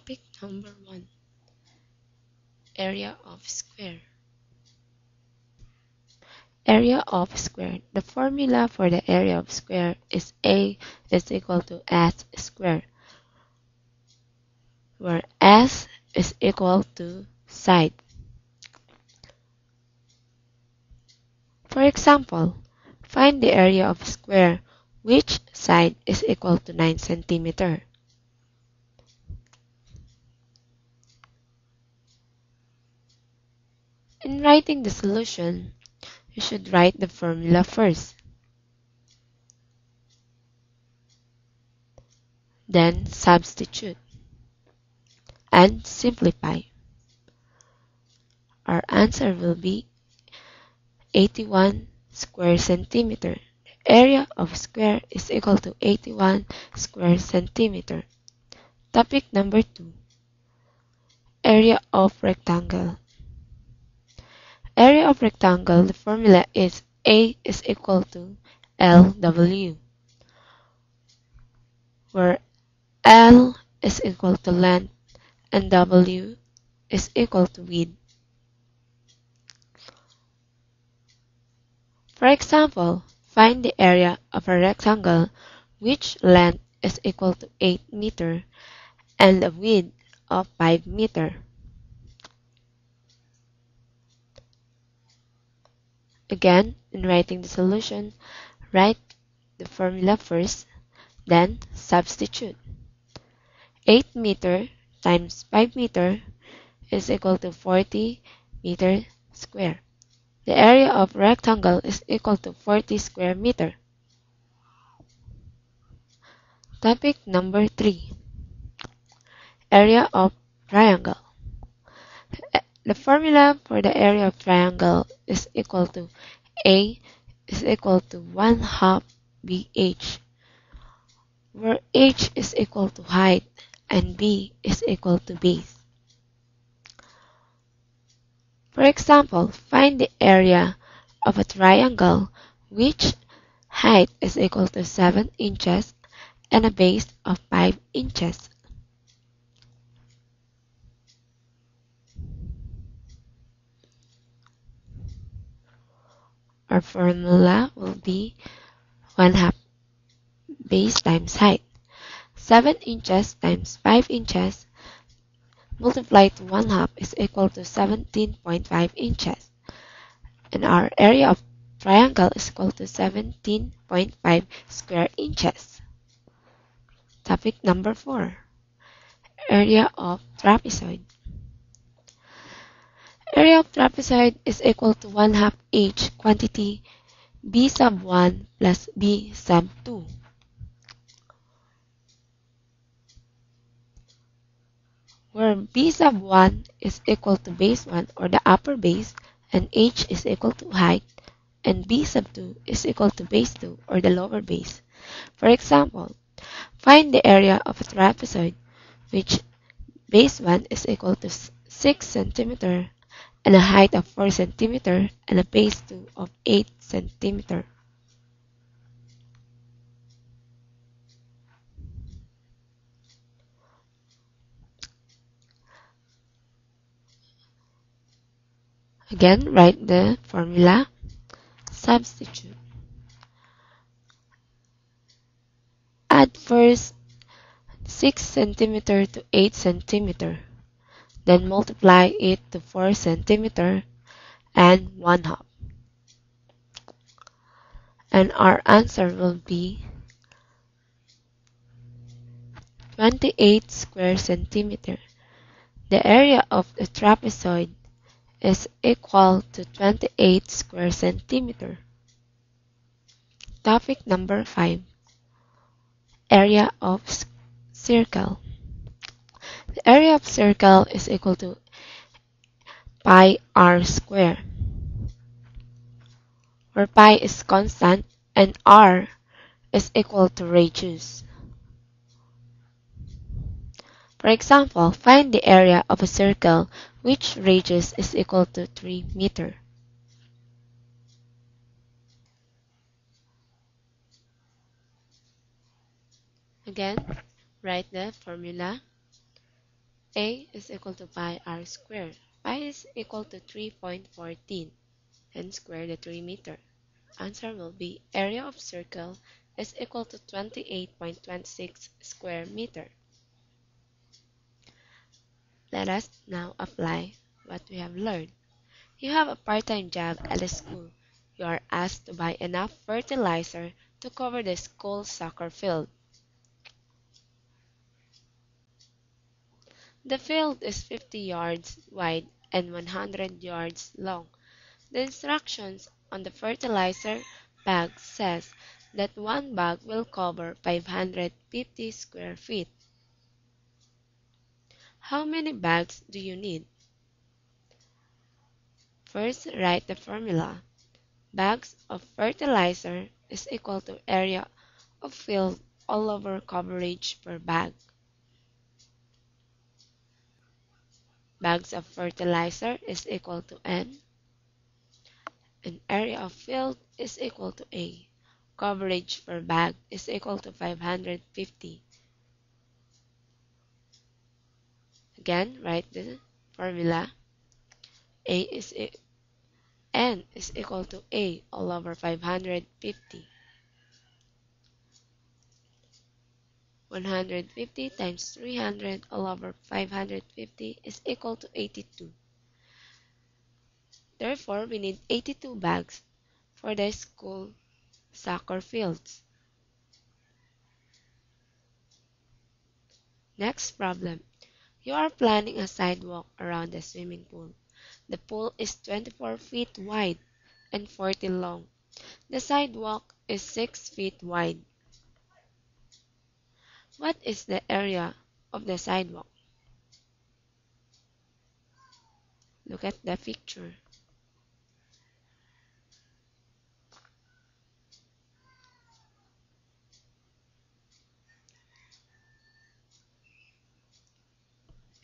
Topic number 1. Area of square. Area of square. The formula for the area of square is A is equal to S squared, where S is equal to side. For example, find the area of a square which side is equal to 9 cm. In writing the solution, you should write the formula first. Then substitute and simplify. Our answer will be 81 square centimeter. The area of a square is equal to 81 square centimeter. Topic number 2. Area of rectangle. Area of rectangle, the formula is A is equal to LW, where L is equal to length and W is equal to width. For example, find the area of a rectangle which length is equal to 8 meter and a width of 5 meter. Again, in writing the solution, write the formula first, then substitute. 8 meter times 5 meter is equal to 40 meter square. The area of rectangle is equal to 40 square meter. Topic number 3. Area of triangle. The formula for the area of triangle is equal to A is equal to 1/2 BH, where H is equal to height and B is equal to base. For example, find the area of a triangle which height is equal to 7 inches and a base of 5 inches. Our formula will be 1/2 base times height. 7 inches times 5 inches multiplied to 1/2 is equal to 17.5 inches. And our area of triangle is equal to 17.5 square inches. Topic number 4. Area of trapezoid. Area of trapezoid is equal to 1/2 H quantity B sub 1 plus B sub 2. Where B sub 1 is equal to base 1 or the upper base and H is equal to height and B sub 2 is equal to base 2 or the lower base. For example, find the area of a trapezoid which base 1 is equal to 6 cm and a height of 4 cm and a base 2 of 8 cm. Again, write the formula, substitute. Add first 6 cm to 8 cm, then multiply it to 4 cm and 1/2. And our answer will be 28 square centimeter. The area of the trapezoid is equal to 28 square centimeter. Topic number 5. Area of circle. The area of circle is equal to pi r square, where pi is constant and r is equal to radius. For example, find the area of a circle which radius is equal to 3 meter. Again, write the formula, A is equal to pi r squared. Pi is equal to 3.14 and square the 3 meter. Answer will be area of circle is equal to 28.26 square meter. Let us now apply what we have learned. You have a part-time job at the school. You are asked to buy enough fertilizer to cover the school soccer field. The field is 50 yards wide and 100 yards long. The instructions on the fertilizer bag says that one bag will cover 550 square feet. How many bags do you need? First, write the formula. Bags of fertilizer is equal to area of field all over coverage per bag. Bags of fertilizer is equal to N, and area of field is equal to A. Coverage per bag is equal to 550. Again, write the formula. N is equal to A all over 550. 150 times 300 all over 550 is equal to 82. Therefore, we need 82 bags for the school soccer fields. Next problem. You are planning a sidewalk around the swimming pool. The pool is 24 feet wide and 40 long. The sidewalk is 6 feet wide. What is the area of the sidewalk? Look at the picture.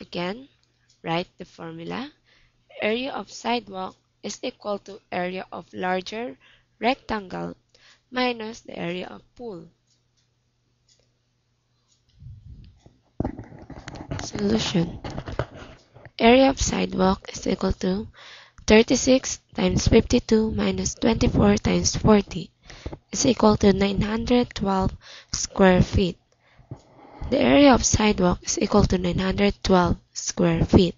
Again, write the formula. Area of sidewalk is equal to area of larger rectangle minus the area of pool. Solution. Area of sidewalk is equal to 36 times 52 minus 24 times 40 is equal to 912 square feet. The area of sidewalk is equal to 912 square feet.